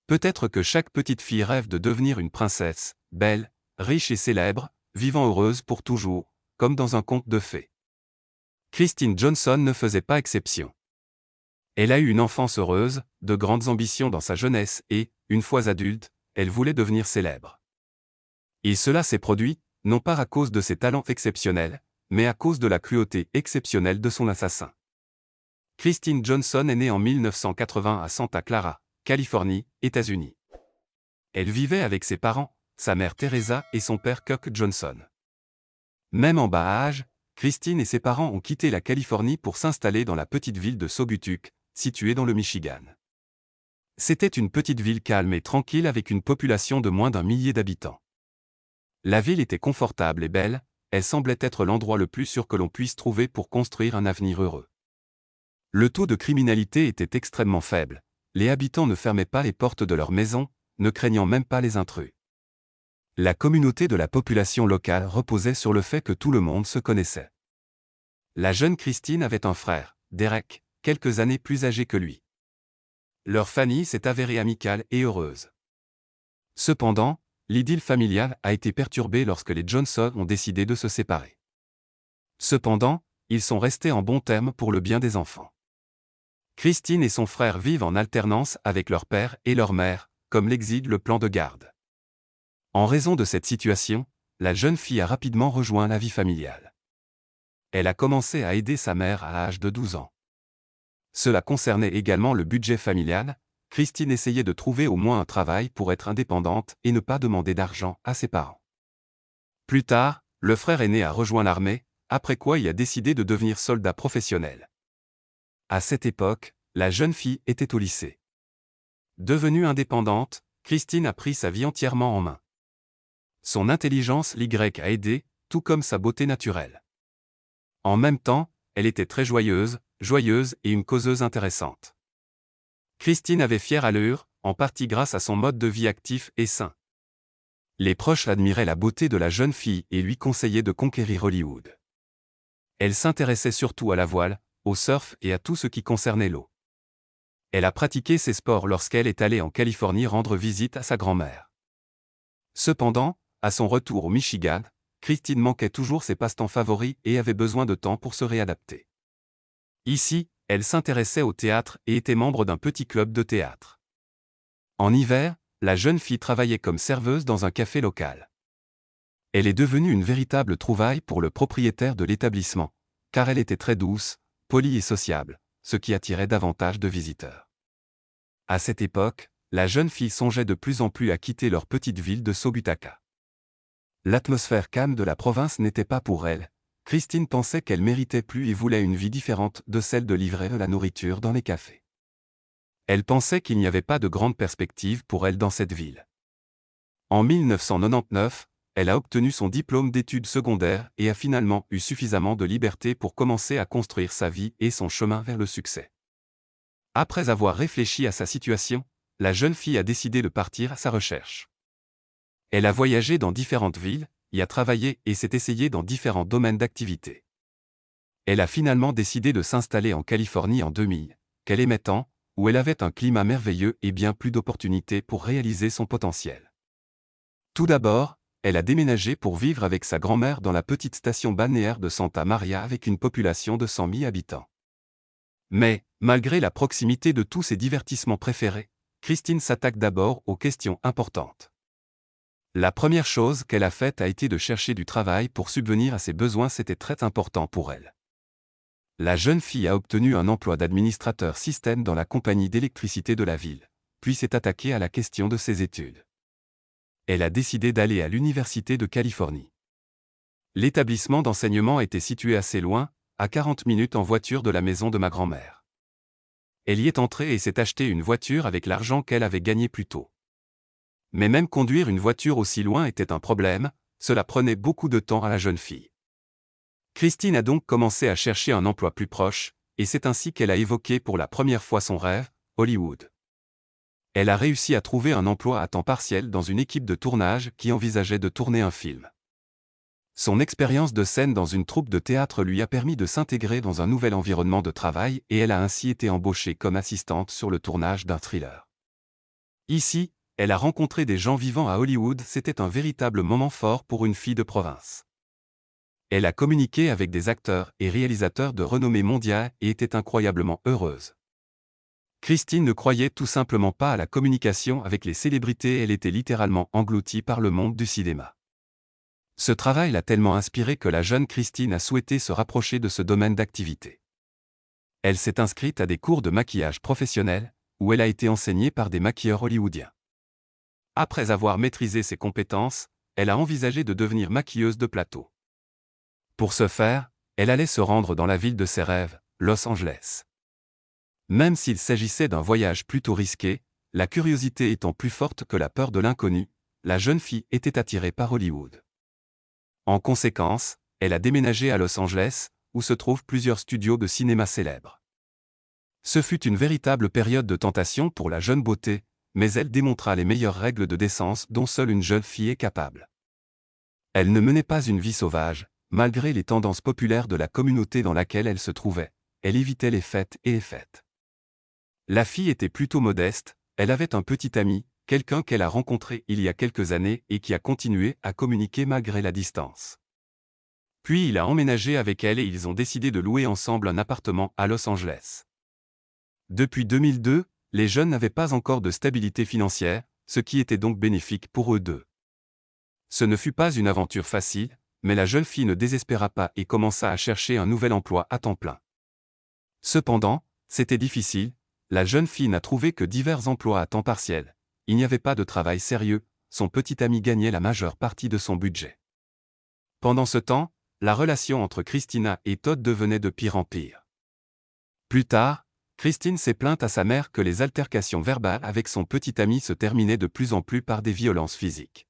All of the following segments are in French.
Peut-être que chaque petite fille rêve de devenir une princesse, belle, riche et célèbre, vivant heureuse pour toujours, comme dans un conte de fées. Christine Johnson ne faisait pas exception. Elle a eu une enfance heureuse, de grandes ambitions dans sa jeunesse et, une fois adulte, elle voulait devenir célèbre. Et cela s'est produit, non pas à cause de ses talents exceptionnels, mais à cause de la cruauté exceptionnelle de son assassin. Christine Johnson est née en 1980 à Santa Clara, Californie, États-Unis. Elle vivait avec ses parents, sa mère Teresa et son père Kirk Johnson. Même en bas âge, Christine et ses parents ont quitté la Californie pour s'installer dans la petite ville de Saugatuck, située dans le Michigan. C'était une petite ville calme et tranquille avec une population de moins d'1 millier d'habitants. La ville était confortable et belle, elle semblait être l'endroit le plus sûr que l'on puisse trouver pour construire un avenir heureux. Le taux de criminalité était extrêmement faible, les habitants ne fermaient pas les portes de leur maison, ne craignant même pas les intrus. La communauté de la population locale reposait sur le fait que tout le monde se connaissait. La jeune Christine avait un frère, Derek, quelques années plus âgé que lui. Leur famille s'est avérée amicale et heureuse. Cependant, l'idylle familiale a été perturbée lorsque les Johnson ont décidé de se séparer. Cependant, ils sont restés en bons termes pour le bien des enfants. Christine et son frère vivent en alternance avec leur père et leur mère, comme l'exige le plan de garde. En raison de cette situation, la jeune fille a rapidement rejoint la vie familiale. Elle a commencé à aider sa mère à l'âge de 12 ans. Cela concernait également le budget familial. Christine essayait de trouver au moins un travail pour être indépendante et ne pas demander d'argent à ses parents. Plus tard, le frère aîné a rejoint l'armée, après quoi il a décidé de devenir soldat professionnel. À cette époque, la jeune fille était au lycée. Devenue indépendante, Christine a pris sa vie entièrement en main. Son intelligence l'Y a aidé, tout comme sa beauté naturelle. En même temps, elle était très joyeuse et une causeuse intéressante. Christine avait fière allure, en partie grâce à son mode de vie actif et sain. Les proches admiraient la beauté de la jeune fille et lui conseillaient de conquérir Hollywood. Elle s'intéressait surtout à la voile, au surf et à tout ce qui concernait l'eau. Elle a pratiqué ces sports lorsqu'elle est allée en Californie rendre visite à sa grand-mère. Cependant, à son retour au Michigan, Christine manquait toujours ses passe-temps favoris et avait besoin de temps pour se réadapter. Ici, elle s'intéressait au théâtre et était membre d'un petit club de théâtre. En hiver, la jeune fille travaillait comme serveuse dans un café local. Elle est devenue une véritable trouvaille pour le propriétaire de l'établissement, car elle était très douce, polie et sociable, ce qui attirait davantage de visiteurs. À cette époque, la jeune fille songeait de plus en plus à quitter leur petite ville de Saugatuck. L'atmosphère calme de la province n'était pas pour elle. Christine pensait qu'elle méritait plus et voulait une vie différente de celle de livrer de la nourriture dans les cafés. Elle pensait qu'il n'y avait pas de grande perspective pour elle dans cette ville. En 1999, elle a obtenu son diplôme d'études secondaires et a finalement eu suffisamment de liberté pour commencer à construire sa vie et son chemin vers le succès. Après avoir réfléchi à sa situation, la jeune fille a décidé de partir à sa recherche. Elle a voyagé dans différentes villes, y a travaillé et s'est essayée dans différents domaines d'activité. Elle a finalement décidé de s'installer en Californie en 2000, qu'elle aimait tant, où elle avait un climat merveilleux et bien plus d'opportunités pour réaliser son potentiel. Tout d'abord, elle a déménagé pour vivre avec sa grand-mère dans la petite station balnéaire de Santa Maria avec une population de 100 000 habitants. Mais, malgré la proximité de tous ses divertissements préférés, Christine s'attaque d'abord aux questions importantes. La première chose qu'elle a faite a été de chercher du travail pour subvenir à ses besoins, c'était très important pour elle. La jeune fille a obtenu un emploi d'administrateur système dans la compagnie d'électricité de la ville, puis s'est attaquée à la question de ses études. Elle a décidé d'aller à l'Université de Californie. L'établissement d'enseignement était situé assez loin, à 40 minutes en voiture de la maison de ma grand-mère. Elle y est entrée et s'est acheté une voiture avec l'argent qu'elle avait gagné plus tôt. Mais même conduire une voiture aussi loin était un problème, cela prenait beaucoup de temps à la jeune fille. Christine a donc commencé à chercher un emploi plus proche, et c'est ainsi qu'elle a évoqué pour la première fois son rêve, Hollywood. Elle a réussi à trouver un emploi à temps partiel dans une équipe de tournage qui envisageait de tourner un film. Son expérience de scène dans une troupe de théâtre lui a permis de s'intégrer dans un nouvel environnement de travail et elle a ainsi été embauchée comme assistante sur le tournage d'un thriller. Ici, elle a rencontré des gens vivant à Hollywood, c'était un véritable moment fort pour une fille de province. Elle a communiqué avec des acteurs et réalisateurs de renommée mondiale et était incroyablement heureuse. Christine ne croyait tout simplement pas à la communication avec les célébrités, elle était littéralement engloutie par le monde du cinéma. Ce travail l'a tellement inspirée que la jeune Christine a souhaité se rapprocher de ce domaine d'activité. Elle s'est inscrite à des cours de maquillage professionnel, où elle a été enseignée par des maquilleurs hollywoodiens. Après avoir maîtrisé ses compétences, elle a envisagé de devenir maquilleuse de plateau. Pour ce faire, elle allait se rendre dans la ville de ses rêves, Los Angeles. Même s'il s'agissait d'un voyage plutôt risqué, la curiosité étant plus forte que la peur de l'inconnu, la jeune fille était attirée par Hollywood. En conséquence, elle a déménagé à Los Angeles, où se trouvent plusieurs studios de cinéma célèbres. Ce fut une véritable période de tentation pour la jeune beauté, mais elle démontra les meilleures règles de décence dont seule une jeune fille est capable. Elle ne menait pas une vie sauvage, malgré les tendances populaires de la communauté dans laquelle elle se trouvait, elle évitait les fêtes et les fêtes. La fille était plutôt modeste, elle avait un petit ami, quelqu'un qu'elle a rencontré il y a quelques années et qui a continué à communiquer malgré la distance. Puis il a emménagé avec elle et ils ont décidé de louer ensemble un appartement à Los Angeles. Depuis 2002, les jeunes n'avaient pas encore de stabilité financière, ce qui était donc bénéfique pour eux deux. Ce ne fut pas une aventure facile, mais la jeune fille ne désespéra pas et commença à chercher un nouvel emploi à temps plein. Cependant, c'était difficile, la jeune fille n'a trouvé que divers emplois à temps partiel. Il n'y avait pas de travail sérieux, son petit ami gagnait la majeure partie de son budget. Pendant ce temps, la relation entre Christina et Todd devenait de pire en pire. Plus tard, Christine s'est plainte à sa mère que les altercations verbales avec son petit ami se terminaient de plus en plus par des violences physiques.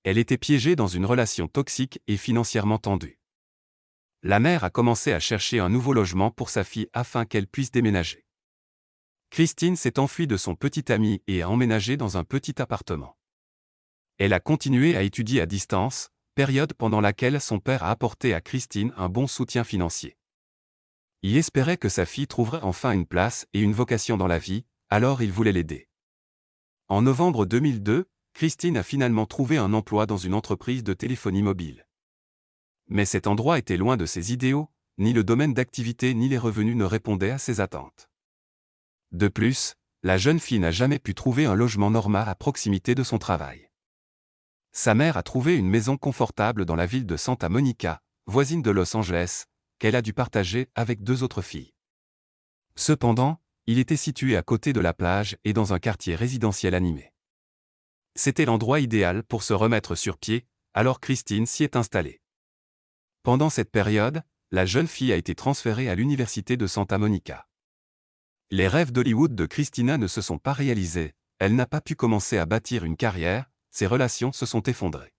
Elle était piégée dans une relation toxique et financièrement tendue. La mère a commencé à chercher un nouveau logement pour sa fille afin qu'elle puisse déménager. Christine s'est enfuie de son petit ami et a emménagé dans un petit appartement. Elle a continué à étudier à distance, période pendant laquelle son père a apporté à Christine un bon soutien financier. Il espérait que sa fille trouverait enfin une place et une vocation dans la vie, alors il voulait l'aider. En novembre 2002, Christine a finalement trouvé un emploi dans une entreprise de téléphonie mobile. Mais cet endroit était loin de ses idéaux, ni le domaine d'activité ni les revenus ne répondaient à ses attentes. De plus, la jeune fille n'a jamais pu trouver un logement normal à proximité de son travail. Sa mère a trouvé une maison confortable dans la ville de Santa Monica, voisine de Los Angeles, qu'elle a dû partager avec deux autres filles. Cependant, il était situé à côté de la plage et dans un quartier résidentiel animé. C'était l'endroit idéal pour se remettre sur pied, alors Christine s'y est installée. Pendant cette période, la jeune fille a été transférée à l'université de Santa Monica. Les rêves d'Hollywood de Christina ne se sont pas réalisés, elle n'a pas pu commencer à bâtir une carrière, ses relations se sont effondrées.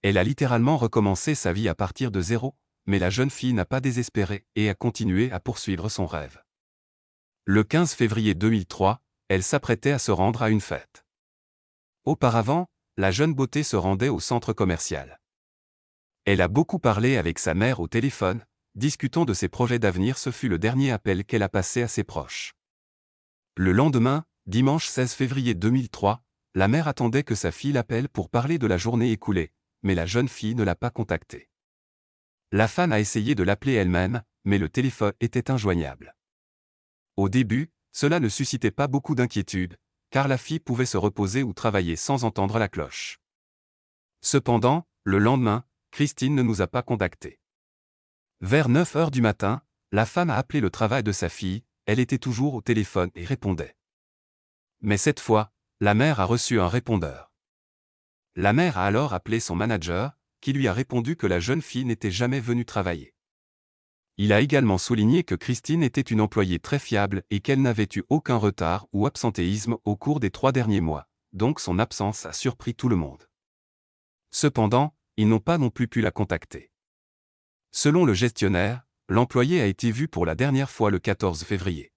Elle a littéralement recommencé sa vie à partir de zéro, mais la jeune fille n'a pas désespéré et a continué à poursuivre son rêve. Le 15 février 2003, elle s'apprêtait à se rendre à une fête. Auparavant, la jeune beauté se rendait au centre commercial. Elle a beaucoup parlé avec sa mère au téléphone, discutant de ses projets d'avenir, ce fut le dernier appel qu'elle a passé à ses proches. Le lendemain, dimanche 16 février 2003, la mère attendait que sa fille l'appelle pour parler de la journée écoulée, mais la jeune fille ne l'a pas contactée. La femme a essayé de l'appeler elle-même, mais le téléphone était injoignable. Au début, cela ne suscitait pas beaucoup d'inquiétude, car la fille pouvait se reposer ou travailler sans entendre la cloche. Cependant, le lendemain, Christine ne nous a pas contactés. Vers 9 heures du matin, la femme a appelé le travail de sa fille, elle était toujours au téléphone et répondait. Mais cette fois, la mère a reçu un répondeur. La mère a alors appelé son manager, qui lui a répondu que la jeune fille n'était jamais venue travailler. Il a également souligné que Christine était une employée très fiable et qu'elle n'avait eu aucun retard ou absentéisme au cours des 3 derniers mois, donc son absence a surpris tout le monde. Cependant, ils n'ont pas non plus pu la contacter. Selon le gestionnaire, l'employé a été vu pour la dernière fois le 14 février.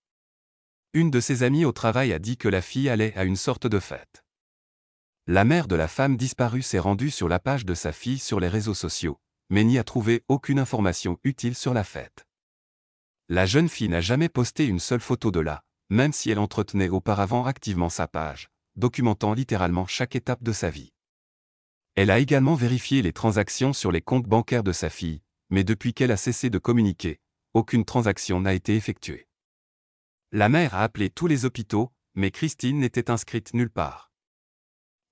Une de ses amies au travail a dit que la fille allait à une sorte de fête. La mère de la femme disparue s'est rendue sur la page de sa fille sur les réseaux sociaux, mais n'y a trouvé aucune information utile sur la fête. La jeune fille n'a jamais posté une seule photo de là, même si elle entretenait auparavant activement sa page, documentant littéralement chaque étape de sa vie. Elle a également vérifié les transactions sur les comptes bancaires de sa fille, mais depuis qu'elle a cessé de communiquer, aucune transaction n'a été effectuée. La mère a appelé tous les hôpitaux, mais Christine n'était inscrite nulle part.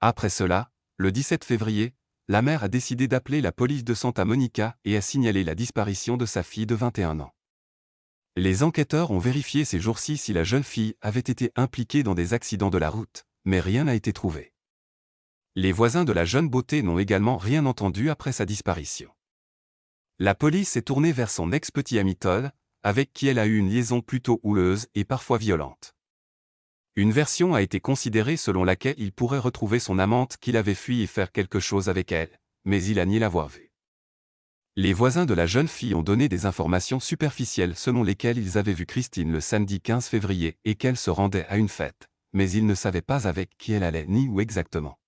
Après cela, le 17 février, la mère a décidé d'appeler la police de Santa Monica et a signalé la disparition de sa fille de 21 ans. Les enquêteurs ont vérifié ces jours-ci si la jeune fille avait été impliquée dans des accidents de la route, mais rien n'a été trouvé. Les voisins de la jeune beauté n'ont également rien entendu après sa disparition. La police s'est tournée vers son ex-petit ami Todd, avec qui elle a eu une liaison plutôt houleuse et parfois violente. Une version a été considérée selon laquelle il pourrait retrouver son amante qu'il avait fui et faire quelque chose avec elle, mais il a nié l'avoir vue. Les voisins de la jeune fille ont donné des informations superficielles selon lesquelles ils avaient vu Christine le samedi 15 février et qu'elle se rendait à une fête, mais ils ne savaient pas avec qui elle allait ni où exactement.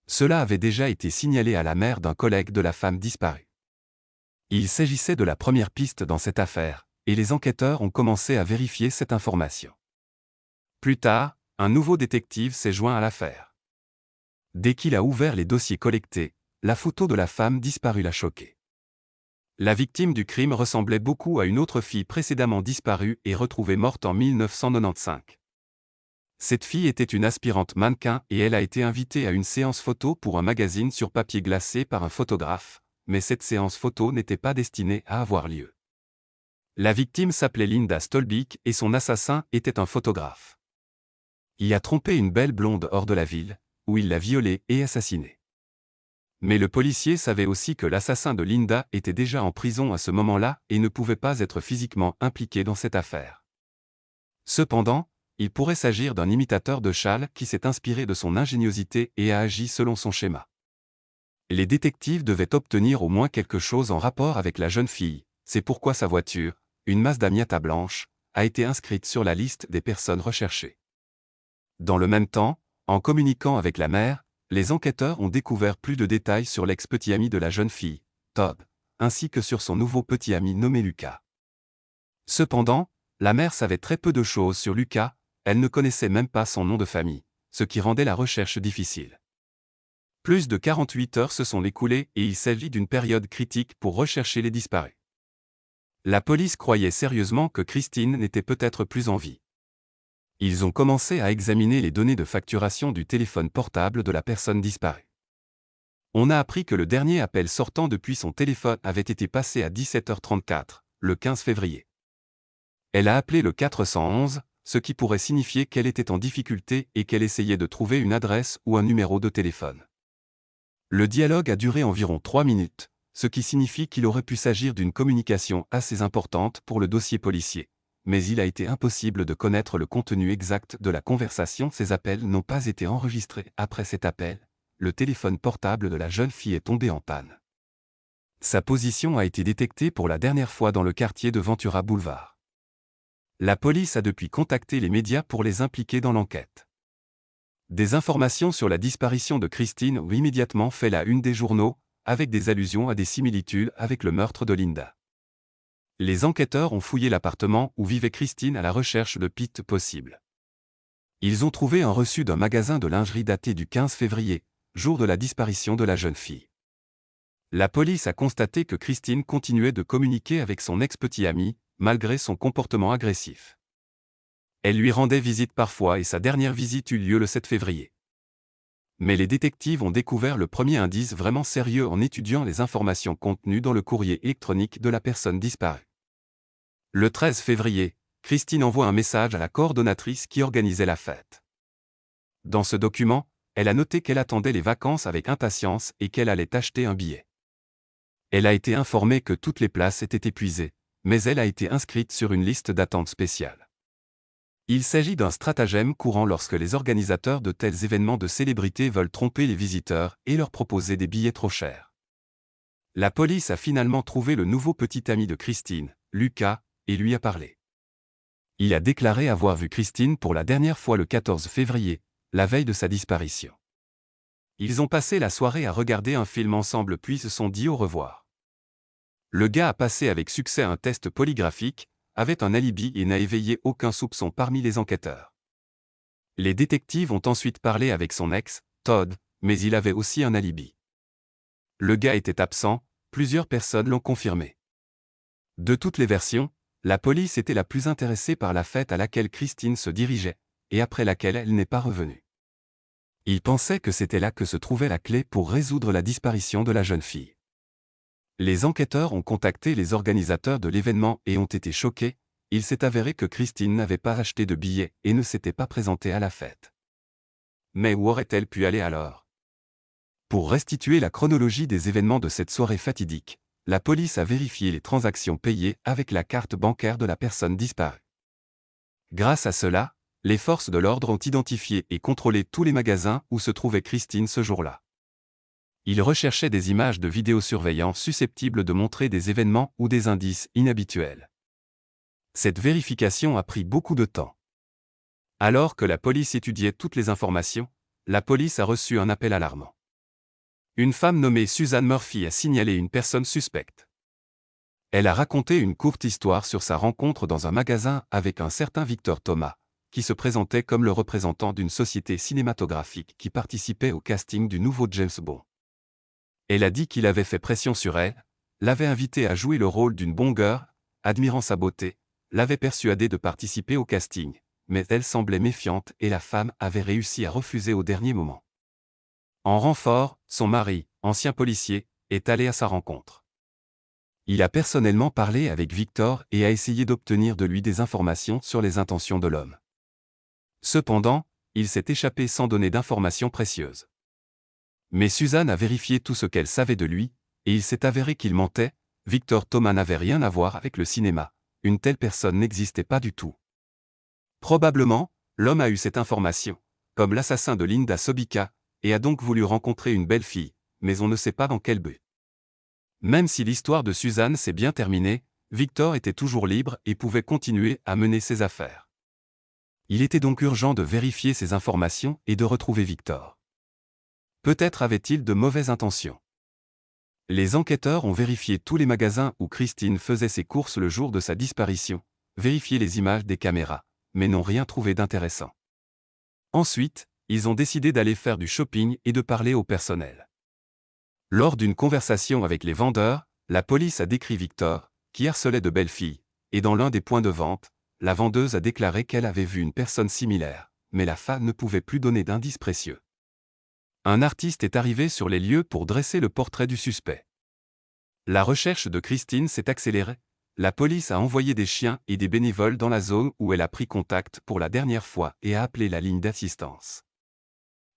Cela avait déjà été signalé à la mère d'un collègue de la femme disparue. Il s'agissait de la première piste dans cette affaire, et les enquêteurs ont commencé à vérifier cette information. Plus tard, un nouveau détective s'est joint à l'affaire. Dès qu'il a ouvert les dossiers collectés, la photo de la femme disparue l'a choqué. La victime du crime ressemblait beaucoup à une autre fille précédemment disparue et retrouvée morte en 1995. Cette fille était une aspirante mannequin et elle a été invitée à une séance photo pour un magazine sur papier glacé par un photographe, mais cette séance photo n'était pas destinée à avoir lieu. La victime s'appelait Linda Stolbick et son assassin était un photographe. Il a trompé une belle blonde hors de la ville, où il l'a violée et assassinée. Mais le policier savait aussi que l'assassin de Linda était déjà en prison à ce moment-là et ne pouvait pas être physiquement impliqué dans cette affaire. Cependant, il pourrait s'agir d'un imitateur de Châle qui s'est inspiré de son ingéniosité et a agi selon son schéma. Les détectives devaient obtenir au moins quelque chose en rapport avec la jeune fille, c'est pourquoi sa voiture, une Mazda Miata blanche, a été inscrite sur la liste des personnes recherchées. Dans le même temps, en communiquant avec la mère, les enquêteurs ont découvert plus de détails sur l'ex-petit ami de la jeune fille, Todd, ainsi que sur son nouveau petit ami nommé Lucas. Cependant, la mère savait très peu de choses sur Lucas, elle ne connaissait même pas son nom de famille, ce qui rendait la recherche difficile. Plus de 48 heures se sont écoulées et il s'agit d'une période critique pour rechercher les disparus. La police croyait sérieusement que Christine n'était peut-être plus en vie. Ils ont commencé à examiner les données de facturation du téléphone portable de la personne disparue. On a appris que le dernier appel sortant depuis son téléphone avait été passé à 17h34, le 15 février. Elle a appelé le 411, ce qui pourrait signifier qu'elle était en difficulté et qu'elle essayait de trouver une adresse ou un numéro de téléphone. Le dialogue a duré environ 3 minutes, ce qui signifie qu'il aurait pu s'agir d'une communication assez importante pour le dossier policier. Mais il a été impossible de connaître le contenu exact de la conversation. Ces appels n'ont pas été enregistrés. Après cet appel, le téléphone portable de la jeune fille est tombé en panne. Sa position a été détectée pour la dernière fois dans le quartier de Ventura Boulevard. La police a depuis contacté les médias pour les impliquer dans l'enquête. Des informations sur la disparition de Christine ont immédiatement fait la une des journaux, avec des allusions à des similitudes avec le meurtre de Linda. Les enquêteurs ont fouillé l'appartement où vivait Christine à la recherche de pistes possibles. Ils ont trouvé un reçu d'un magasin de lingerie daté du 15 février, jour de la disparition de la jeune fille. La police a constaté que Christine continuait de communiquer avec son ex-petit ami, malgré son comportement agressif. Elle lui rendait visite parfois et sa dernière visite eut lieu le 7 février. Mais les détectives ont découvert le premier indice vraiment sérieux en étudiant les informations contenues dans le courrier électronique de la personne disparue. Le 13 février, Christine envoie un message à la coordonnatrice qui organisait la fête. Dans ce document, elle a noté qu'elle attendait les vacances avec impatience et qu'elle allait acheter un billet. Elle a été informée que toutes les places étaient épuisées, mais elle a été inscrite sur une liste d'attente spéciale. Il s'agit d'un stratagème courant lorsque les organisateurs de tels événements de célébrités veulent tromper les visiteurs et leur proposer des billets trop chers. La police a finalement trouvé le nouveau petit ami de Christine, Lucas, et lui a parlé. Il a déclaré avoir vu Christine pour la dernière fois le 14 février, la veille de sa disparition. Ils ont passé la soirée à regarder un film ensemble puis se sont dit au revoir. Le gars a passé avec succès un test polygraphique, avait un alibi et n'a éveillé aucun soupçon parmi les enquêteurs. Les détectives ont ensuite parlé avec son ex, Todd, mais il avait aussi un alibi. Le gars était absent, plusieurs personnes l'ont confirmé. De toutes les versions, la police était la plus intéressée par la fête à laquelle Christine se dirigeait, et après laquelle elle n'est pas revenue. Ils pensaient que c'était là que se trouvait la clé pour résoudre la disparition de la jeune fille. Les enquêteurs ont contacté les organisateurs de l'événement et ont été choqués, il s'est avéré que Christine n'avait pas acheté de billets et ne s'était pas présentée à la fête. Mais où aurait-elle pu aller alors? Pour restituer la chronologie des événements de cette soirée fatidique, la police a vérifié les transactions payées avec la carte bancaire de la personne disparue. Grâce à cela, les forces de l'ordre ont identifié et contrôlé tous les magasins où se trouvait Christine ce jour-là. Ils recherchaient des images de vidéosurveillance susceptibles de montrer des événements ou des indices inhabituels. Cette vérification a pris beaucoup de temps. Alors que la police étudiait toutes les informations, la police a reçu un appel alarmant. Une femme nommée Suzanne Murphy a signalé une personne suspecte. Elle a raconté une courte histoire sur sa rencontre dans un magasin avec un certain Victor Thomas, qui se présentait comme le représentant d'une société cinématographique qui participait au casting du nouveau James Bond. Elle a dit qu'il avait fait pression sur elle, l'avait invitée à jouer le rôle d'une Bond girl, admirant sa beauté, l'avait persuadée de participer au casting, mais elle semblait méfiante et la femme avait réussi à refuser au dernier moment. En renfort, son mari, ancien policier, est allé à sa rencontre. Il a personnellement parlé avec Victor et a essayé d'obtenir de lui des informations sur les intentions de l'homme. Cependant, il s'est échappé sans donner d'informations précieuses. Mais Suzanne a vérifié tout ce qu'elle savait de lui, et il s'est avéré qu'il mentait, Victor Thomas n'avait rien à voir avec le cinéma, une telle personne n'existait pas du tout. Probablement, l'homme a eu cette information, comme l'assassin de Linda Sobika, et a donc voulu rencontrer une belle fille, mais on ne sait pas dans quel but. Même si l'histoire de Suzanne s'est bien terminée, Victor était toujours libre et pouvait continuer à mener ses affaires. Il était donc urgent de vérifier ces informations et de retrouver Victor. Peut-être avait-il de mauvaises intentions. Les enquêteurs ont vérifié tous les magasins où Christine faisait ses courses le jour de sa disparition, vérifié les images des caméras, mais n'ont rien trouvé d'intéressant. Ensuite, ils ont décidé d'aller faire du shopping et de parler au personnel. Lors d'une conversation avec les vendeurs, la police a décrit Victor, qui harcelait de belles filles, et dans l'un des points de vente, la vendeuse a déclaré qu'elle avait vu une personne similaire, mais la femme ne pouvait plus donner d'indices précieux. Un artiste est arrivé sur les lieux pour dresser le portrait du suspect. La recherche de Christine s'est accélérée, la police a envoyé des chiens et des bénévoles dans la zone où elle a pris contact pour la dernière fois et a appelé la ligne d'assistance.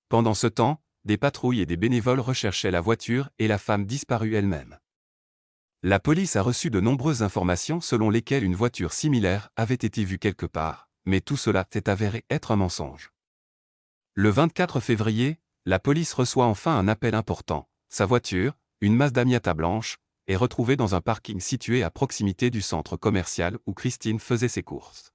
Pendant ce temps, des patrouilles et des bénévoles recherchaient la voiture et la femme disparue elle-même. La police a reçu de nombreuses informations selon lesquelles une voiture similaire avait été vue quelque part, mais tout cela s'est avéré être un mensonge. Le 24 février, la police reçoit enfin un appel important. Sa voiture, une Mazda Miata blanche, est retrouvée dans un parking situé à proximité du centre commercial où Christine faisait ses courses.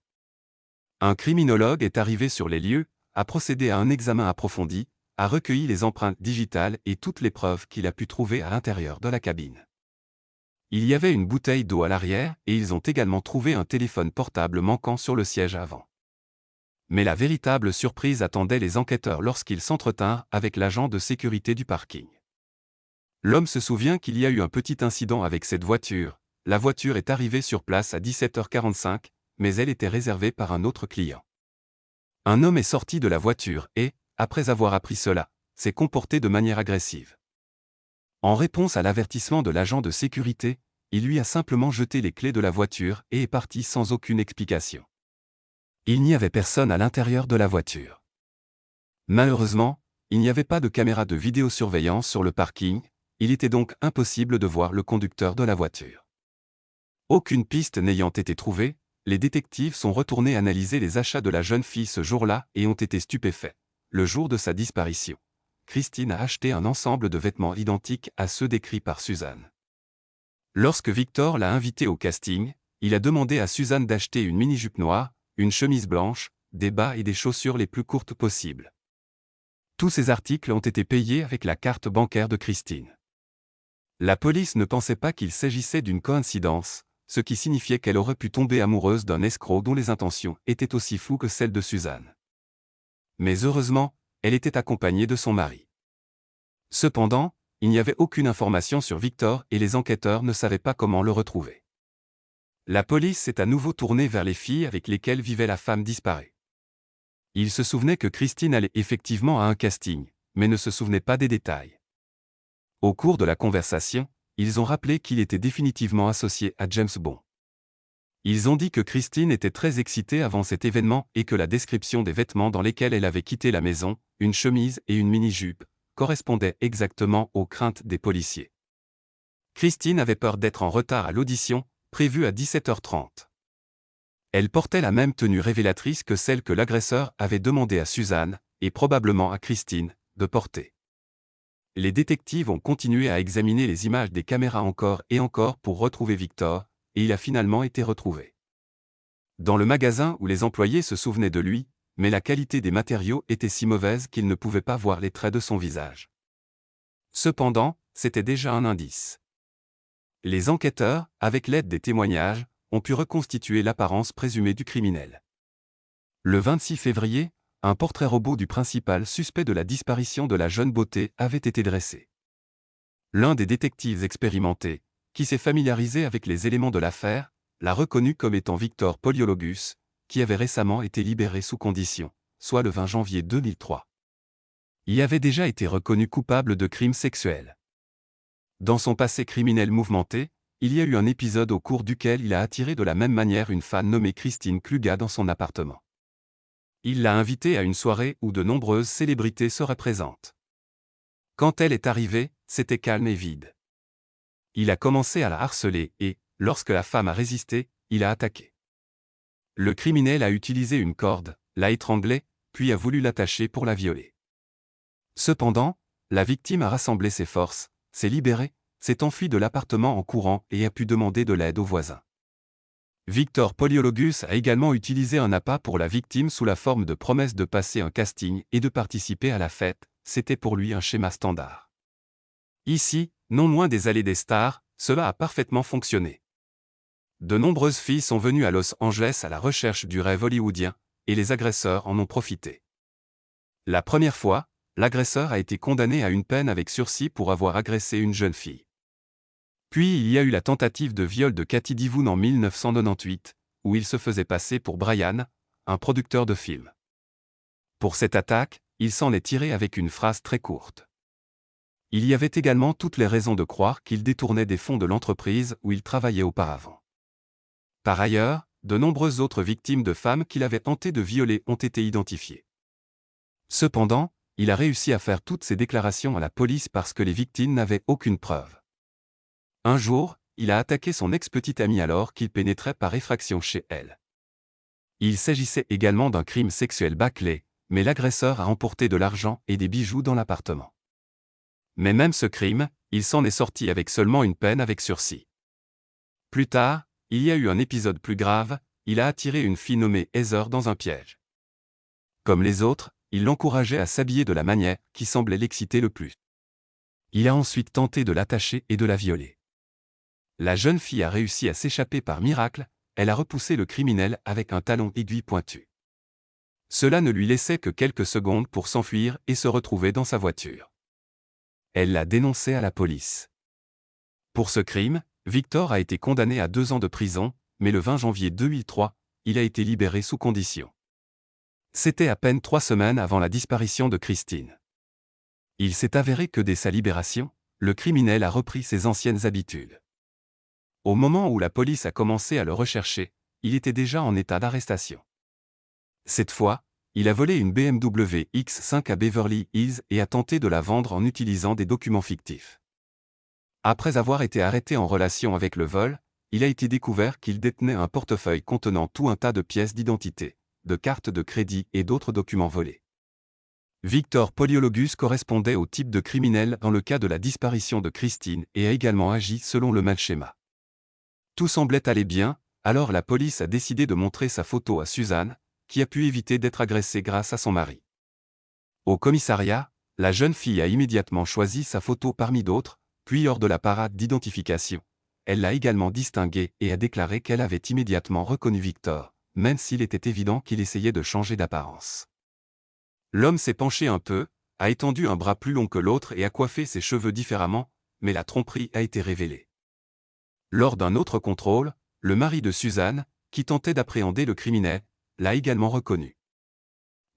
Un criminologue est arrivé sur les lieux, a procédé à un examen approfondi, a recueilli les empreintes digitales et toutes les preuves qu'il a pu trouver à l'intérieur de la cabine. Il y avait une bouteille d'eau à l'arrière et ils ont également trouvé un téléphone portable manquant sur le siège avant. Mais la véritable surprise attendait les enquêteurs lorsqu'ils s'entretinrent avec l'agent de sécurité du parking. L'homme se souvient qu'il y a eu un petit incident avec cette voiture, la voiture est arrivée sur place à 17h45, mais elle était réservée par un autre client. Un homme est sorti de la voiture et, après avoir appris cela, s'est comporté de manière agressive. En réponse à l'avertissement de l'agent de sécurité, il lui a simplement jeté les clés de la voiture et est parti sans aucune explication. Il n'y avait personne à l'intérieur de la voiture. Malheureusement, il n'y avait pas de caméra de vidéosurveillance sur le parking, il était donc impossible de voir le conducteur de la voiture. Aucune piste n'ayant été trouvée, les détectives sont retournés analyser les achats de la jeune fille ce jour-là et ont été stupéfaits. Le jour de sa disparition, Christine a acheté un ensemble de vêtements identiques à ceux décrits par Suzanne. Lorsque Victor l'a invitée au casting, il a demandé à Suzanne d'acheter une mini-jupe noire, une chemise blanche, des bas et des chaussures les plus courtes possibles. Tous ces articles ont été payés avec la carte bancaire de Christine. La police ne pensait pas qu'il s'agissait d'une coïncidence, ce qui signifiait qu'elle aurait pu tomber amoureuse d'un escroc dont les intentions étaient aussi floues que celles de Suzanne. Mais heureusement, elle était accompagnée de son mari. Cependant, il n'y avait aucune information sur Victor et les enquêteurs ne savaient pas comment le retrouver. La police s'est à nouveau tournée vers les filles avec lesquelles vivait la femme disparue. Ils se souvenaient que Christine allait effectivement à un casting, mais ne se souvenaient pas des détails. Au cours de la conversation, ils ont rappelé qu'il était définitivement associé à James Bond. Ils ont dit que Christine était très excitée avant cet événement et que la description des vêtements dans lesquels elle avait quitté la maison, une chemise et une mini-jupe, correspondait exactement aux craintes des policiers. Christine avait peur d'être en retard à l'audition, prévue à 17h30. Elle portait la même tenue révélatrice que celle que l'agresseur avait demandé à Suzanne, et probablement à Christine, de porter. Les détectives ont continué à examiner les images des caméras encore et encore pour retrouver Victor, et il a finalement été retrouvé. Dans le magasin où les employés se souvenaient de lui, mais la qualité des matériaux était si mauvaise qu'ils ne pouvaient pas voir les traits de son visage. Cependant, c'était déjà un indice. Les enquêteurs, avec l'aide des témoignages, ont pu reconstituer l'apparence présumée du criminel. Le 26 février, un portrait robot du principal suspect de la disparition de la jeune beauté avait été dressé. L'un des détectives expérimentés, qui s'est familiarisé avec les éléments de l'affaire, l'a reconnu comme étant Victor Poliologus, qui avait récemment été libéré sous condition, soit le 20 janvier 2003. Il avait déjà été reconnu coupable de crimes sexuels. Dans son passé criminel mouvementé, il y a eu un épisode au cours duquel il a attiré de la même manière une fan nommée Christine Kluga dans son appartement. Il l'a invitée à une soirée où de nombreuses célébrités seraient présentes. Quand elle est arrivée, c'était calme et vide. Il a commencé à la harceler et, lorsque la femme a résisté, il a attaqué. Le criminel a utilisé une corde, l'a étranglée, puis a voulu l'attacher pour la violer. Cependant, la victime a rassemblé ses forces, s'est libérée, s'est enfuie de l'appartement en courant et a pu demander de l'aide aux voisins. Victor Poliologus a également utilisé un appât pour la victime sous la forme de promesse de passer un casting et de participer à la fête, c'était pour lui un schéma standard. Ici, non loin des allées des stars, cela a parfaitement fonctionné. De nombreuses filles sont venues à Los Angeles à la recherche du rêve hollywoodien, et les agresseurs en ont profité. La première fois, l'agresseur a été condamné à une peine avec sursis pour avoir agressé une jeune fille. Puis il y a eu la tentative de viol de Cathy Divoun en 1998, où il se faisait passer pour Brian, un producteur de films. Pour cette attaque, il s'en est tiré avec une phrase très courte. Il y avait également toutes les raisons de croire qu'il détournait des fonds de l'entreprise où il travaillait auparavant. Par ailleurs, de nombreuses autres victimes de femmes qu'il avait tenté de violer ont été identifiées. Cependant, il a réussi à faire toutes ces déclarations à la police parce que les victimes n'avaient aucune preuve. Un jour, il a attaqué son ex-petite amie alors qu'il pénétrait par effraction chez elle. Il s'agissait également d'un crime sexuel bâclé, mais l'agresseur a emporté de l'argent et des bijoux dans l'appartement. Mais même ce crime, il s'en est sorti avec seulement une peine avec sursis. Plus tard, il y a eu un épisode plus grave, il a attiré une fille nommée Heather dans un piège. Comme les autres, il l'encourageait à s'habiller de la manière qui semblait l'exciter le plus. Il a ensuite tenté de l'attacher et de la violer. La jeune fille a réussi à s'échapper par miracle, elle a repoussé le criminel avec un talon aiguille pointu. Cela ne lui laissait que quelques secondes pour s'enfuir et se retrouver dans sa voiture. Elle l'a dénoncé à la police. Pour ce crime, Victor a été condamné à 2 ans de prison, mais le 20 janvier 2003, il a été libéré sous condition. C'était à peine 3 semaines avant la disparition de Christine. Il s'est avéré que dès sa libération, le criminel a repris ses anciennes habitudes. Au moment où la police a commencé à le rechercher, il était déjà en état d'arrestation. Cette fois, il a volé une BMW X5 à Beverly Hills et a tenté de la vendre en utilisant des documents fictifs. Après avoir été arrêté en relation avec le vol, il a été découvert qu'il détenait un portefeuille contenant tout un tas de pièces d'identité, de cartes de crédit et d'autres documents volés. Victor Poliologus correspondait au type de criminel dans le cas de la disparition de Christine et a également agi selon le même schéma. Tout semblait aller bien, alors la police a décidé de montrer sa photo à Suzanne, qui a pu éviter d'être agressée grâce à son mari. Au commissariat, la jeune fille a immédiatement choisi sa photo parmi d'autres, puis lors de la parade d'identification, elle l'a également distingué et a déclaré qu'elle avait immédiatement reconnu Victor, même s'il était évident qu'il essayait de changer d'apparence. L'homme s'est penché un peu, a étendu un bras plus long que l'autre et a coiffé ses cheveux différemment, mais la tromperie a été révélée. Lors d'un autre contrôle, le mari de Suzanne, qui tentait d'appréhender le criminel, l'a également reconnu.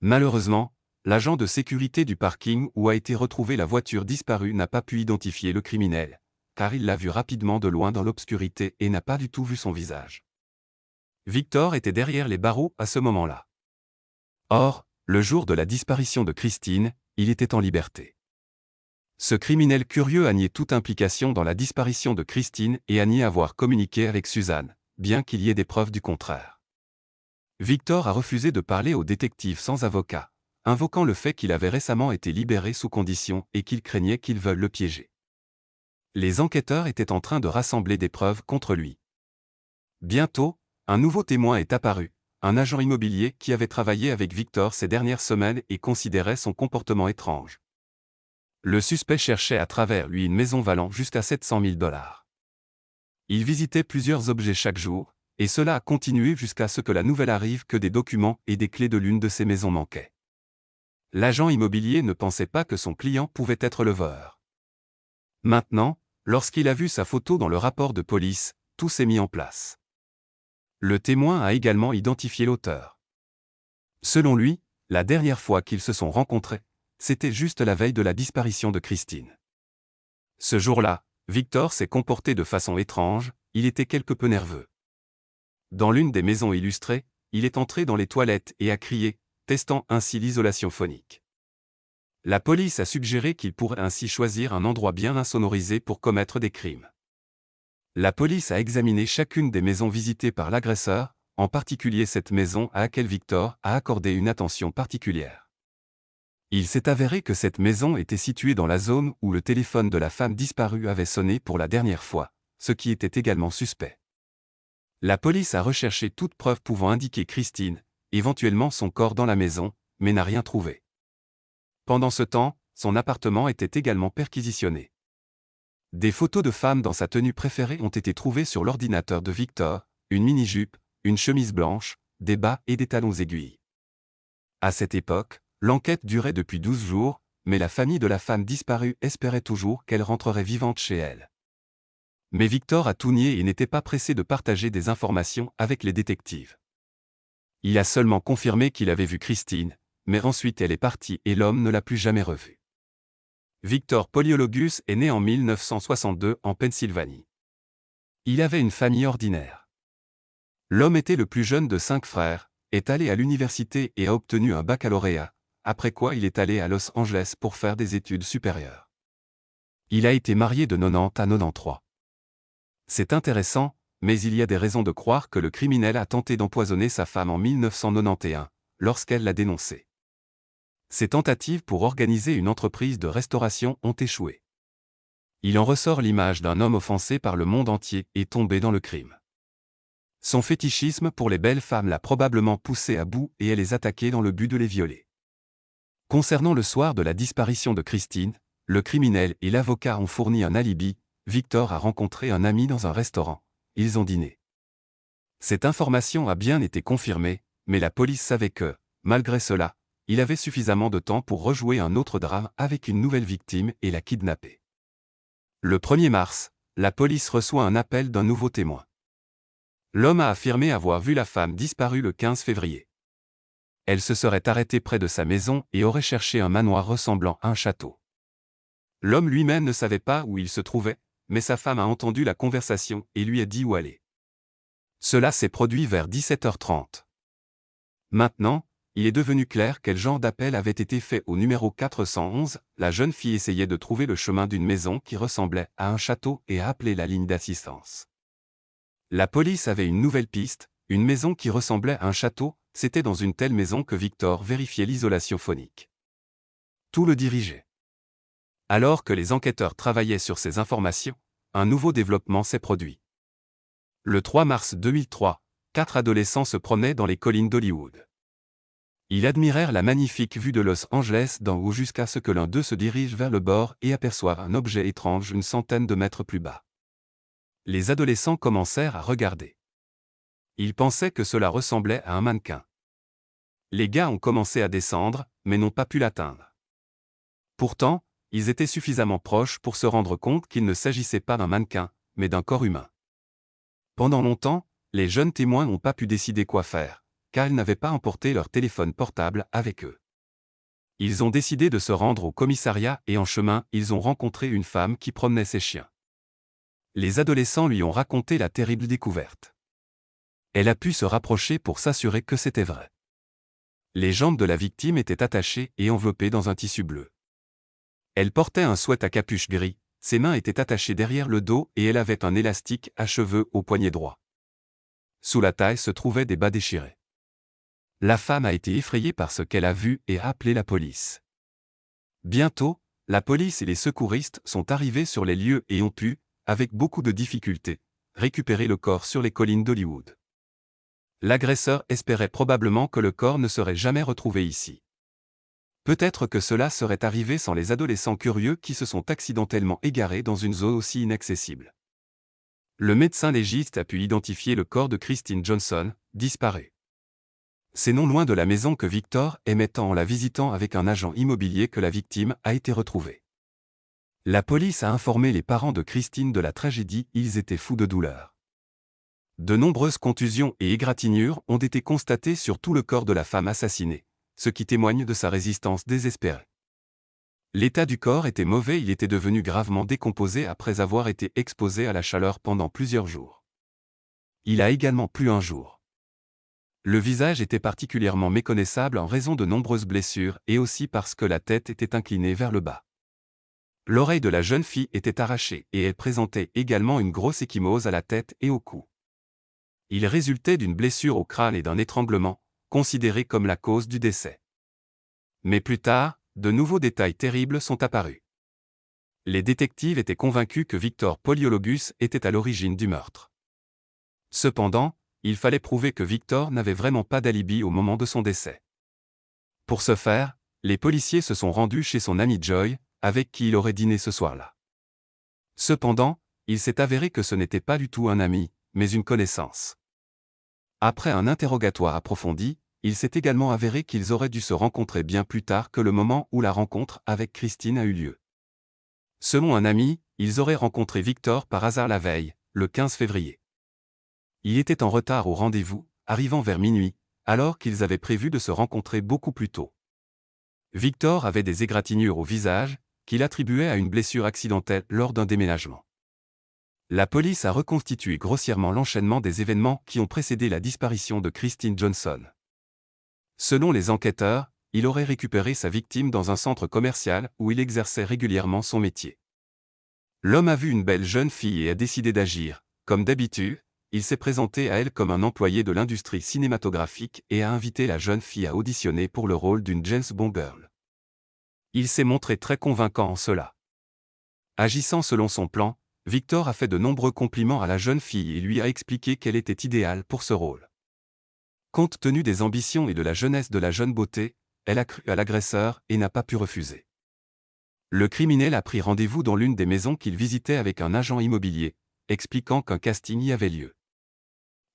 Malheureusement, l'agent de sécurité du parking où a été retrouvée la voiture disparue n'a pas pu identifier le criminel, car il l'a vu rapidement de loin dans l'obscurité et n'a pas du tout vu son visage. Victor était derrière les barreaux à ce moment-là. Or, le jour de la disparition de Christine, il était en liberté. Ce criminel curieux a nié toute implication dans la disparition de Christine et a nié avoir communiqué avec Suzanne, bien qu'il y ait des preuves du contraire. Victor a refusé de parler au détective sans avocat, invoquant le fait qu'il avait récemment été libéré sous condition et qu'il craignait qu'ils veulent le piéger. Les enquêteurs étaient en train de rassembler des preuves contre lui. Bientôt, un nouveau témoin est apparu, un agent immobilier qui avait travaillé avec Victor ces dernières semaines et considérait son comportement étrange. Le suspect cherchait à travers lui une maison valant jusqu'à 700 000 $. Il visitait plusieurs objets chaque jour, et cela a continué jusqu'à ce que la nouvelle arrive que des documents et des clés de l'une de ces maisons manquaient. L'agent immobilier ne pensait pas que son client pouvait être le voleur. Maintenant, lorsqu'il a vu sa photo dans le rapport de police, tout s'est mis en place. Le témoin a également identifié l'auteur. Selon lui, la dernière fois qu'ils se sont rencontrés, c'était juste la veille de la disparition de Christine. Ce jour-là, Victor s'est comporté de façon étrange, il était quelque peu nerveux. Dans l'une des maisons illustrées, il est entré dans les toilettes et a crié, testant ainsi l'isolation phonique. La police a suggéré qu'il pourrait ainsi choisir un endroit bien insonorisé pour commettre des crimes. La police a examiné chacune des maisons visitées par l'agresseur, en particulier cette maison à laquelle Victor a accordé une attention particulière. Il s'est avéré que cette maison était située dans la zone où le téléphone de la femme disparue avait sonné pour la dernière fois, ce qui était également suspect. La police a recherché toute preuve pouvant indiquer Christine, éventuellement son corps dans la maison, mais n'a rien trouvé. Pendant ce temps, son appartement était également perquisitionné. Des photos de femmes dans sa tenue préférée ont été trouvées sur l'ordinateur de Victor, une mini-jupe, une chemise blanche, des bas et des talons aiguilles. À cette époque, l'enquête durait depuis 12 jours, mais la famille de la femme disparue espérait toujours qu'elle rentrerait vivante chez elle. Mais Victor a tout nié et n'était pas pressé de partager des informations avec les détectives. Il a seulement confirmé qu'il avait vu Christine, mais ensuite elle est partie et l'homme ne l'a plus jamais revue. Victor Poliologus est né en 1962 en Pennsylvanie. Il avait une famille ordinaire. L'homme était le plus jeune de 5 frères, est allé à l'université et a obtenu un baccalauréat, après quoi il est allé à Los Angeles pour faire des études supérieures. Il a été marié de 90 à 93. C'est intéressant, mais il y a des raisons de croire que le criminel a tenté d'empoisonner sa femme en 1991, lorsqu'elle l'a dénoncé. Ses tentatives pour organiser une entreprise de restauration ont échoué. Il en ressort l'image d'un homme offensé par le monde entier et tombé dans le crime. Son fétichisme pour les belles femmes l'a probablement poussé à bout et à les attaquer dans le but de les violer. Concernant le soir de la disparition de Christine, le criminel et l'avocat ont fourni un alibi. Victor a rencontré un ami dans un restaurant. Ils ont dîné. Cette information a bien été confirmée, mais la police savait que, malgré cela, il avait suffisamment de temps pour rejouer un autre drame avec une nouvelle victime et la kidnapper. Le 1er mars, la police reçoit un appel d'un nouveau témoin. L'homme a affirmé avoir vu la femme disparue le 15 février. Elle se serait arrêtée près de sa maison et aurait cherché un manoir ressemblant à un château. L'homme lui-même ne savait pas où il se trouvait, mais sa femme a entendu la conversation et lui a dit où aller. Cela s'est produit vers 17h30. Maintenant, il est devenu clair quel genre d'appel avait été fait au numéro 411. La jeune fille essayait de trouver le chemin d'une maison qui ressemblait à un château et a appelé la ligne d'assistance. La police avait une nouvelle piste, une maison qui ressemblait à un château, c'était dans une telle maison que Victor vérifiait l'isolation phonique. Tout le dirigeait. Alors que les enquêteurs travaillaient sur ces informations, un nouveau développement s'est produit. Le 3 mars 2003, 4 adolescents se promenaient dans les collines d'Hollywood. Ils admirèrent la magnifique vue de Los Angeles d'en haut jusqu'à ce que l'un d'eux se dirige vers le bord et aperçoive un objet étrange une centaine de mètres plus bas. Les adolescents commencèrent à regarder. Ils pensaient que cela ressemblait à un mannequin. Les gars ont commencé à descendre, mais n'ont pas pu l'atteindre. Pourtant, ils étaient suffisamment proches pour se rendre compte qu'il ne s'agissait pas d'un mannequin, mais d'un corps humain. Pendant longtemps, les jeunes témoins n'ont pas pu décider quoi faire, car ils n'avaient pas emporté leur téléphone portable avec eux. Ils ont décidé de se rendre au commissariat et en chemin, ils ont rencontré une femme qui promenait ses chiens. Les adolescents lui ont raconté la terrible découverte. Elle a pu se rapprocher pour s'assurer que c'était vrai. Les jambes de la victime étaient attachées et enveloppées dans un tissu bleu. Elle portait un sweat à capuche gris, ses mains étaient attachées derrière le dos et elle avait un élastique à cheveux au poignet droit. Sous la taille se trouvaient des bas déchirés. La femme a été effrayée par ce qu'elle a vu et a appelé la police. Bientôt, la police et les secouristes sont arrivés sur les lieux et ont pu, avec beaucoup de difficultés, récupérer le corps sur les collines d'Hollywood. L'agresseur espérait probablement que le corps ne serait jamais retrouvé ici. Peut-être que cela serait arrivé sans les adolescents curieux qui se sont accidentellement égarés dans une zone aussi inaccessible. Le médecin légiste a pu identifier le corps de Christine Johnson, disparu. C'est non loin de la maison que Victor aimait tant en la visitant avec un agent immobilier que la victime a été retrouvée. La police a informé les parents de Christine de la tragédie, ils étaient fous de douleur. De nombreuses contusions et égratignures ont été constatées sur tout le corps de la femme assassinée, ce qui témoigne de sa résistance désespérée. L'état du corps était mauvais, il était devenu gravement décomposé après avoir été exposé à la chaleur pendant plusieurs jours. Il a également plu un jour. Le visage était particulièrement méconnaissable en raison de nombreuses blessures et aussi parce que la tête était inclinée vers le bas. L'oreille de la jeune fille était arrachée et elle présentait également une grosse ecchymose à la tête et au cou. Il résultait d'une blessure au crâne et d'un étranglement, considéré comme la cause du décès. Mais plus tard, de nouveaux détails terribles sont apparus. Les détectives étaient convaincus que Victor Poliologus était à l'origine du meurtre. Cependant, il fallait prouver que Victor n'avait vraiment pas d'alibi au moment de son décès. Pour ce faire, les policiers se sont rendus chez son ami Joy, avec qui il aurait dîné ce soir-là. Cependant, il s'est avéré que ce n'était pas du tout un ami, mais une connaissance. Après un interrogatoire approfondi, il s'est également avéré qu'ils auraient dû se rencontrer bien plus tard que le moment où la rencontre avec Christine a eu lieu. Selon un ami, ils auraient rencontré Victor par hasard la veille, le 15 février. Il était en retard au rendez-vous, arrivant vers minuit, alors qu'ils avaient prévu de se rencontrer beaucoup plus tôt. Victor avait des égratignures au visage, qu'il attribuait à une blessure accidentelle lors d'un déménagement. La police a reconstitué grossièrement l'enchaînement des événements qui ont précédé la disparition de Christine Johnson. Selon les enquêteurs, il aurait récupéré sa victime dans un centre commercial où il exerçait régulièrement son métier. L'homme a vu une belle jeune fille et a décidé d'agir. Comme d'habitude, il s'est présenté à elle comme un employé de l'industrie cinématographique et a invité la jeune fille à auditionner pour le rôle d'une James Bond girl. Il s'est montré très convaincant en cela. Agissant selon son plan, Victor a fait de nombreux compliments à la jeune fille et lui a expliqué qu'elle était idéale pour ce rôle. Compte tenu des ambitions et de la jeunesse de la jeune beauté, elle a cru à l'agresseur et n'a pas pu refuser. Le criminel a pris rendez-vous dans l'une des maisons qu'il visitait avec un agent immobilier, expliquant qu'un casting y avait lieu.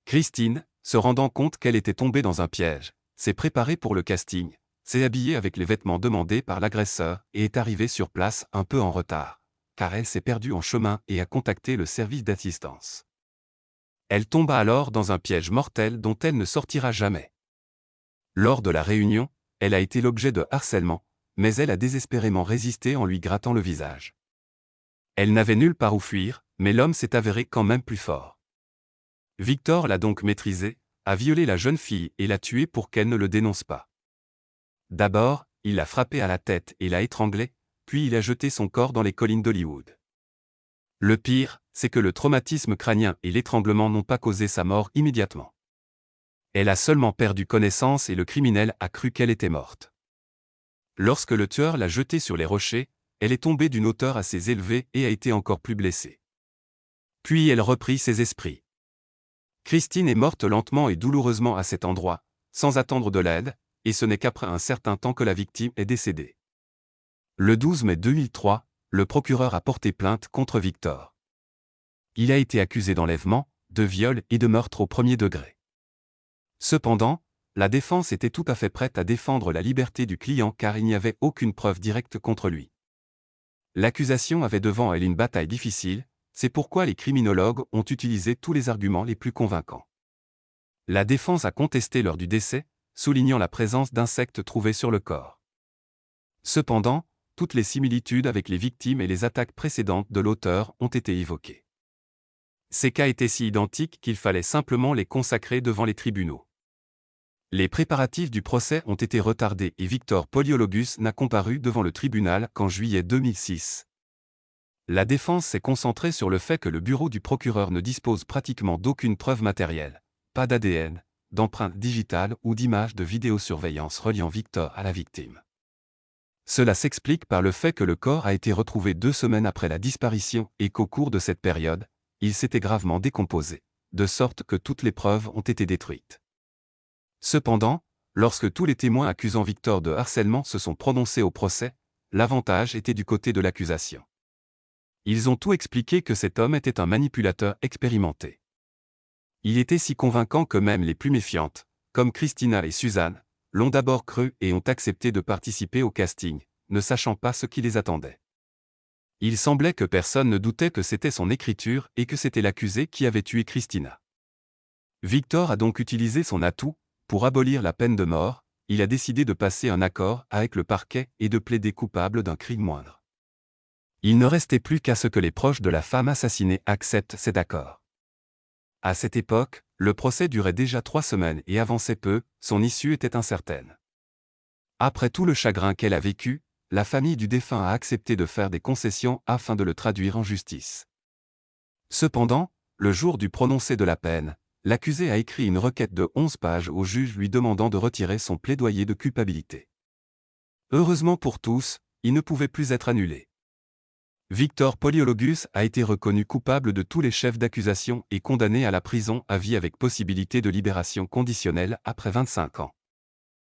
Christine, se rendant compte qu'elle était tombée dans un piège, s'est préparée pour le casting, s'est habillée avec les vêtements demandés par l'agresseur et est arrivée sur place un peu en retard, car elle s'est perdue en chemin et a contacté le service d'assistance. Elle tomba alors dans un piège mortel dont elle ne sortira jamais. Lors de la réunion, elle a été l'objet de harcèlement, mais elle a désespérément résisté en lui grattant le visage. Elle n'avait nulle part où fuir, mais l'homme s'est avéré quand même plus fort. Victor l'a donc maîtrisée, a violé la jeune fille et l'a tuée pour qu'elle ne le dénonce pas. D'abord, il l'a frappée à la tête et l'a étranglée, puis il a jeté son corps dans les collines d'Hollywood. Le pire, c'est que le traumatisme crânien et l'étranglement n'ont pas causé sa mort immédiatement. Elle a seulement perdu connaissance et le criminel a cru qu'elle était morte. Lorsque le tueur l'a jetée sur les rochers, elle est tombée d'une hauteur assez élevée et a été encore plus blessée. Puis elle reprit ses esprits. Christine est morte lentement et douloureusement à cet endroit, sans attendre de l'aide, et ce n'est qu'après un certain temps que la victime est décédée. Le 12 mai 2003, le procureur a porté plainte contre Victor. Il a été accusé d'enlèvement, de viol et de meurtre au premier degré. Cependant, La défense était tout à fait prête à défendre la liberté du client car il n'y avait aucune preuve directe contre lui. L'accusation avait devant elle une bataille difficile, c'est pourquoi les criminologues ont utilisé tous les arguments les plus convaincants. La défense a contesté l'heure du décès, soulignant la présence d'insectes trouvés sur le corps. Cependant, toutes les similitudes avec les victimes et les attaques précédentes de l'auteur ont été évoquées. Ces cas étaient si identiques qu'il fallait simplement les consacrer devant les tribunaux. Les préparatifs du procès ont été retardés et Victor Poliologus n'a comparu devant le tribunal qu'en juillet 2006. La défense s'est concentrée sur le fait que le bureau du procureur ne dispose pratiquement d'aucune preuve matérielle, pas d'ADN, d'empreintes digitales ou d'images de vidéosurveillance reliant Victor à la victime. Cela s'explique par le fait que le corps a été retrouvé 2 semaines après la disparition et qu'au cours de cette période, il s'était gravement décomposé, de sorte que toutes les preuves ont été détruites. Cependant, lorsque tous les témoins accusant Victor de harcèlement se sont prononcés au procès, l'avantage était du côté de l'accusation. Ils ont tout expliqué que cet homme était un manipulateur expérimenté. Il était si convaincant que même les plus méfiantes, comme Christina et Suzanne, l'ont d'abord cru et ont accepté de participer au casting, ne sachant pas ce qui les attendait. Il semblait que personne ne doutait que c'était son écriture et que c'était l'accusé qui avait tué Christina. Victor a donc utilisé son atout. Pour abolir la peine de mort, il a décidé de passer un accord avec le parquet et de plaider coupable d'un crime moindre. Il ne restait plus qu'à ce que les proches de la femme assassinée acceptent cet accord. À cette époque, le procès durait déjà 3 semaines et avançait peu, son issue était incertaine. Après tout le chagrin qu'elle a vécu, la famille du défunt a accepté de faire des concessions afin de le traduire en justice. Cependant, le jour du prononcé de la peine, l'accusé a écrit une requête de 11 pages au juge lui demandant de retirer son plaidoyer de culpabilité. Heureusement pour tous, il ne pouvait plus être annulé. Victor Poliologus a été reconnu coupable de tous les chefs d'accusation et condamné à la prison à vie avec possibilité de libération conditionnelle après 25 ans.